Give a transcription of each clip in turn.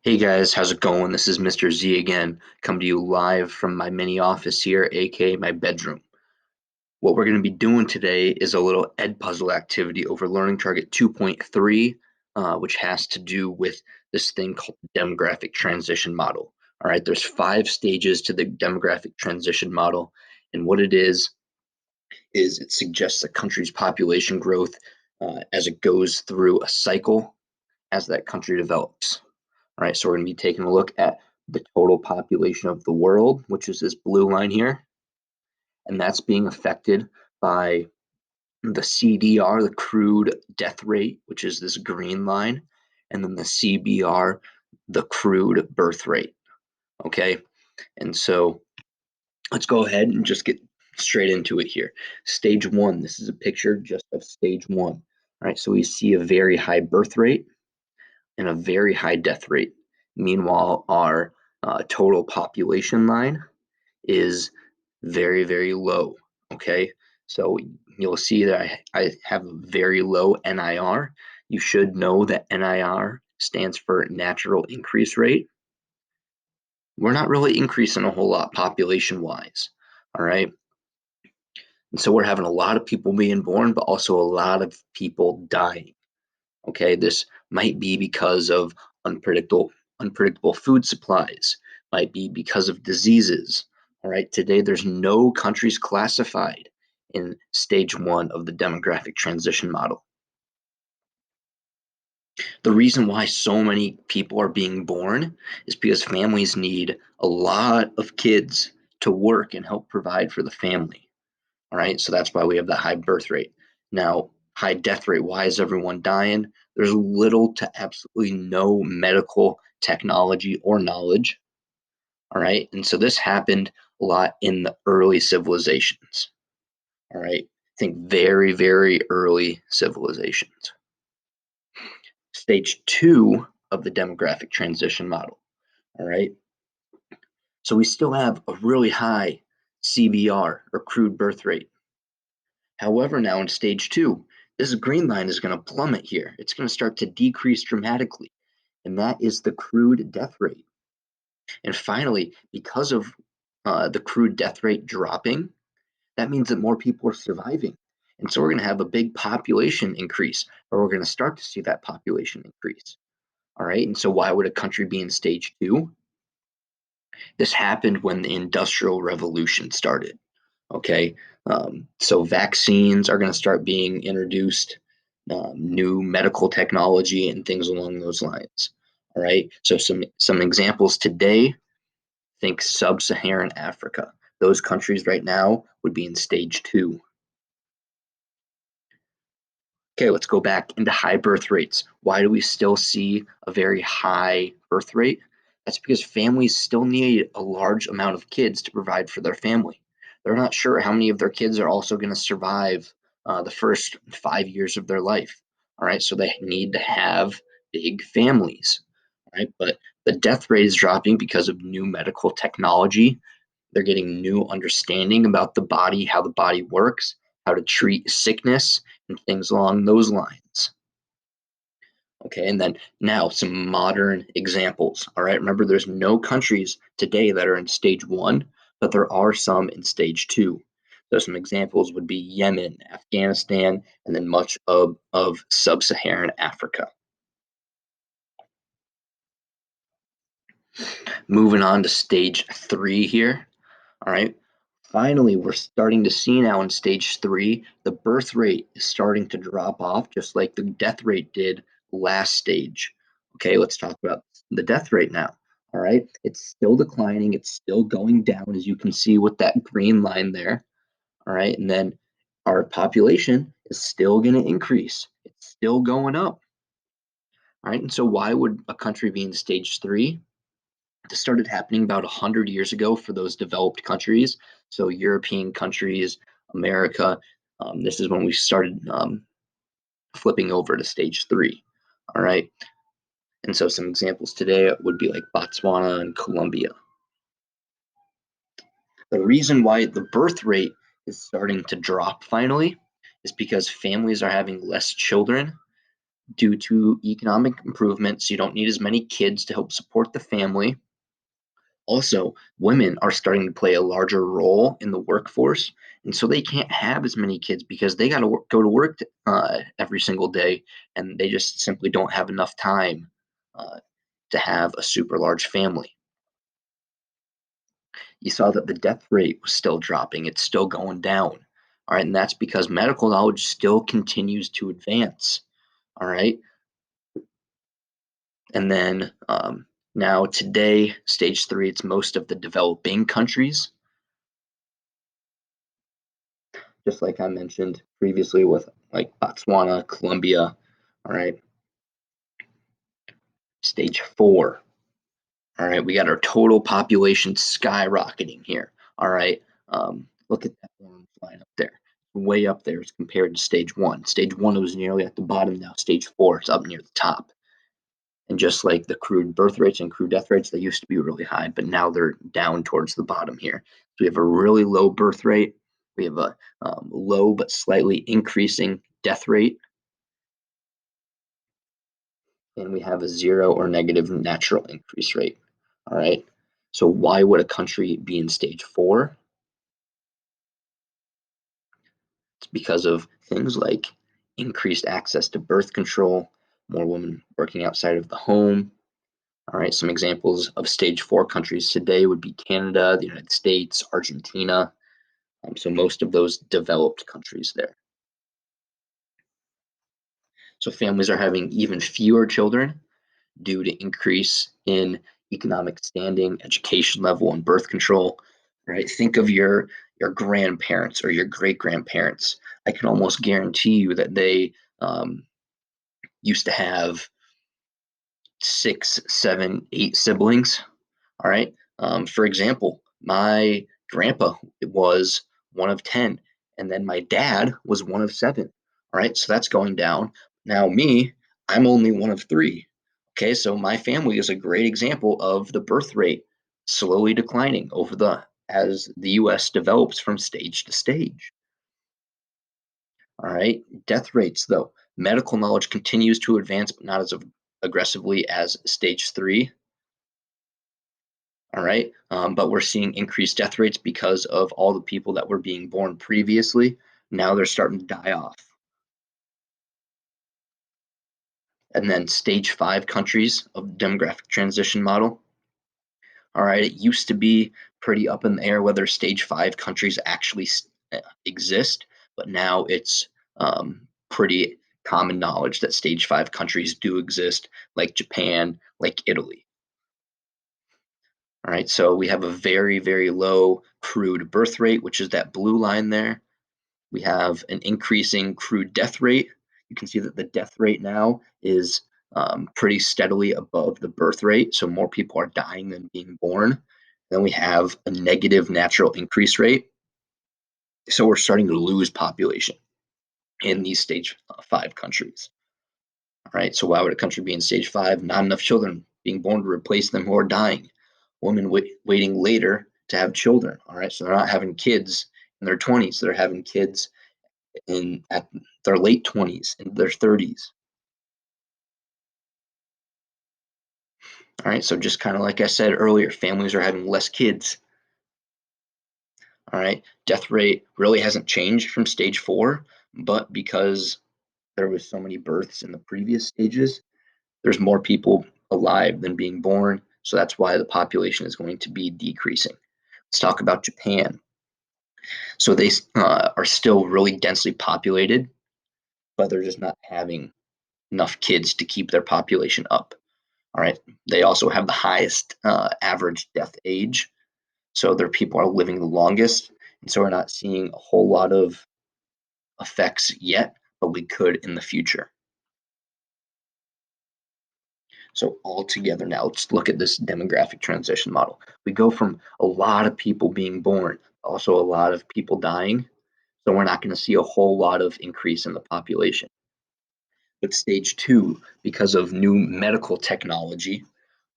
Hey guys, how's it going? This is Mr. Z again, come to you live from my mini office here, aka my bedroom. What we're going to be doing today is a little Edpuzzle activity over Learning Target 2.3, which has to do with this thing called the demographic transition model. All right, there's 5 stages to the demographic transition model, and what it is it suggests a country's population growth as it goes through a cycle as that country develops. All right, so we're going to be taking a look at the total population of the world, which is this blue line here, and that's being affected by the CDR, the crude death rate, which is this green line, and then the CBR, the crude birth rate. Okay, and so let's go ahead and just get straight into it here. Stage one, this is a picture just of stage one. All right, so we see a very high birth rate and a very high death rate. Meanwhile, our total population line is very, very low. Okay, so you'll see that I have a very low NIR. You should know that NIR stands for natural increase rate. We're not really increasing a whole lot population wise. All right. And so we're having a lot of people being born, but also a lot of people dying. Okay, this might be because of unpredictable food supplies, might be because of diseases. All right, today there's no countries classified in stage one of the demographic transition model. The reason why so many people are being born is because families need a lot of kids to work and help provide for the family. All right, so that's why we have the high birth rate. Now, high death rate. Why is everyone dying? There's little to absolutely no medical technology or knowledge. All right, and so this happened a lot in the early civilizations. All right, think very, very early civilizations. Stage two of the demographic transition model. All right, so we still have a really high CBR or crude birth rate. However, now in stage two, this green line is going to plummet here. It's going to start to decrease dramatically, and that is the crude death rate. And finally, because of the crude death rate dropping, that means that more people are surviving. And so we're going to have a big population increase, or we're going to start to see that population increase. All right. And so why would a country be in stage two? This happened when the Industrial Revolution started. Okay, so vaccines are going to start being introduced, new medical technology and things along those lines. All right, so some examples today. Think sub-Saharan Africa. Those countries right now would be in stage two. Okay, let's go back into high birth rates. Why do we still see a very high birth rate? That's because families still need a large amount of kids to provide for their family. They're not sure how many of their kids are also going to survive the first 5 years of their life. All right, so they need to have big families. All right, but the death rate is dropping because of new medical technology. They're getting new understanding about the body, how the body works, how to treat sickness, and things along those lines. Okay, and then now some modern examples. All right, remember there's no countries today that are in stage one, but there are some in stage two. So some examples would be Yemen, Afghanistan, and then much of sub-Saharan Africa. Moving on to stage three here. All right. Finally, we're starting to see now in stage three, the birth rate is starting to drop off, just like the death rate did last stage. Okay, let's talk about the death rate now. All right, it's still declining, it's still going down, as you can see with that green line there. All right, and then our population is still going to increase, it's still going up. All right, and so why would a country be in stage three? This started happening about 100 years ago for those developed countries. So European countries, America. This is when we started flipping over to stage three. All right. And so some examples today would be like Botswana and Colombia. The reason why the birth rate is starting to drop finally is because families are having less children, Due to economic improvements, you don't need as many kids to help support the family. Also, women are starting to play a larger role in the workforce, and so they can't have as many kids because they got to go to work every single day, and they just simply don't have enough time uh, to have a super large family. You saw that the death rate was still dropping; it's still going down. All right, and that's because medical knowledge still continues to advance. All right, and then now today, stage three, it's most of the developing countries, just like I mentioned previously with like Botswana, Colombia. All right, stage four. All right, we got our total population skyrocketing here. All right, look at that orange line up there, way up there as compared to stage one. Stage one was nearly at the bottom. Now stage four is up near the top. And just like the crude birth rates and crude death rates, they used to be really high, but now they're down towards the bottom here. So we have a really low birth rate. We have a low but slightly increasing death rate, and we have a zero or negative natural increase rate. All right. So why would a country be in stage four? It's because of things like increased access to birth control, more women working outside of the home. All right, some examples of stage four countries today would be Canada, the United States, Argentina. So most of those developed countries there. So families are having even fewer children due to increase in economic standing, education level, and birth control. Right? Think of your grandparents or your great grandparents. I can almost guarantee you that they used to have six, seven, eight siblings. All right. For example, my grandpa was one of 10, and then my dad was one of seven. All right. So that's going down. Now, me, I'm only one of three. Okay. So my family is a great example of the birth rate slowly declining over the as the US develops from stage to stage. All right. Death rates, though, medical knowledge continues to advance, but not as aggressively as stage three. All right. But we're seeing increased death rates because of all the people that were being born previously. Now they're starting to die off. And then stage five countries of demographic transition model. All right. It used to be pretty up in the air whether stage five countries actually exist, but now it's pretty common knowledge that stage five countries do exist, like Japan, like Italy. All right. So we have a very, very low crude birth rate, which is that blue line there. We have an increasing crude death rate. You can see that the death rate now is pretty steadily above the birth rate. So more people are dying than being born. Then we have a negative natural increase rate. So we're starting to lose population in these stage five countries. All right. So why would a country be in stage five? Not enough children being born to replace them who are dying. Women waiting later to have children. All right. So they're not having kids in their 20s. They're having kids in at their late 20s and their 30s. All right, so just kind of like I said earlier, families are having less kids. All right, death rate really hasn't changed from stage four, but because there was so many births in the previous stages, there's more people alive than being born, so that's why the population is going to be decreasing. Let's talk about Japan. So they are still really densely populated, but they're just not having enough kids to keep their population up. All right. They also have the highest average death age. So their people are living the longest. And so we're not seeing a whole lot of effects yet, but we could in the future. So all together now, let's look at this demographic transition model. We go from a lot of people being born, also a lot of people dying. So we're not going to see a whole lot of increase in the population. But stage two, because of new medical technology,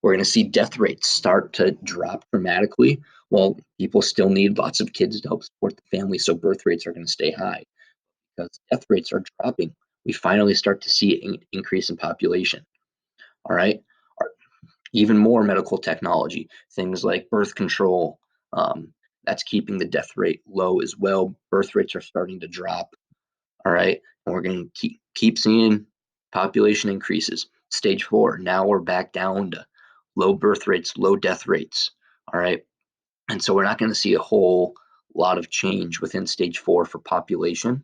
we're going to see death rates start to drop dramatically. Well, people still need lots of kids to help support the family, so birth rates are going to stay high because death rates are dropping. we finally start to see an increase in population. All right. Even more medical technology, things like birth control. Um, that's keeping the death rate low as well. Birth rates are starting to drop. All right. And we're going to keep seeing population increases. Stage 4, now we're back down to low birth rates, low death rates. All right. And so we're not going to see a whole lot of change within stage 4 for population.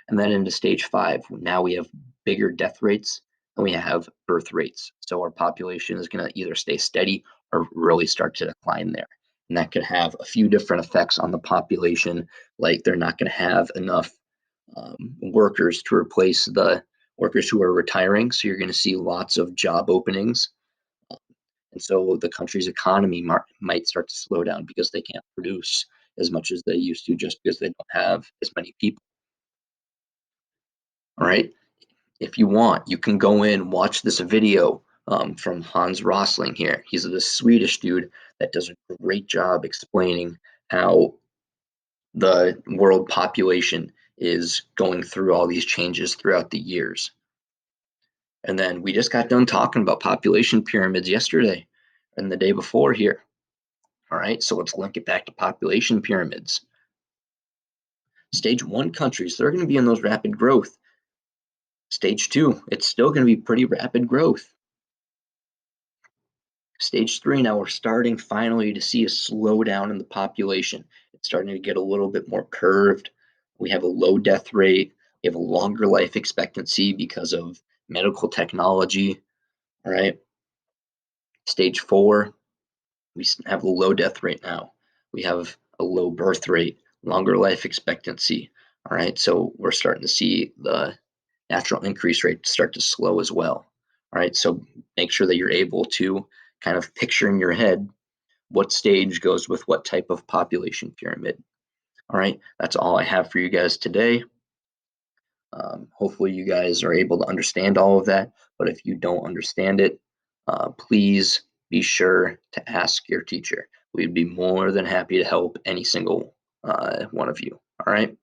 And then into stage 5, now we have bigger death rates and we have birth rates. So our population is going to either stay steady or really start to decline there. And that could have a few different effects on the population, like they're not going to have enough workers to replace the workers who are retiring. So you're going to see lots of job openings. And so the country's economy might start to slow down because they can't produce as much as they used to just because they don't have as many people. All right. If you want, you can go in, watch this video from Hans Rosling here. He's the Swedish dude that does a great job explaining how the world population is going through all these changes throughout the years. And then we just got done talking about population pyramids yesterday and the day before here. All right, so let's link it back to population pyramids. Stage 1 countries, they're going to be in those rapid growth. Stage 2, it's still going to be pretty rapid growth. Stage 3, now we're starting finally to see a slowdown in the population. It's starting to get a little bit more curved. We have a low death rate. We have a longer life expectancy because of medical technology. All right. Stage 4, we have a low death rate now. We have a low birth rate, longer life expectancy. All right. So we're starting to see the natural increase rate start to slow as well. All right. So make sure that you're able to kind of picture in your head what stage goes with what type of population pyramid. All right, that's all I have for you guys today. Hopefully, you guys are able to understand all of that. But if you don't understand it, please be sure to ask your teacher. We'd be more than happy to help any single one of you. All right.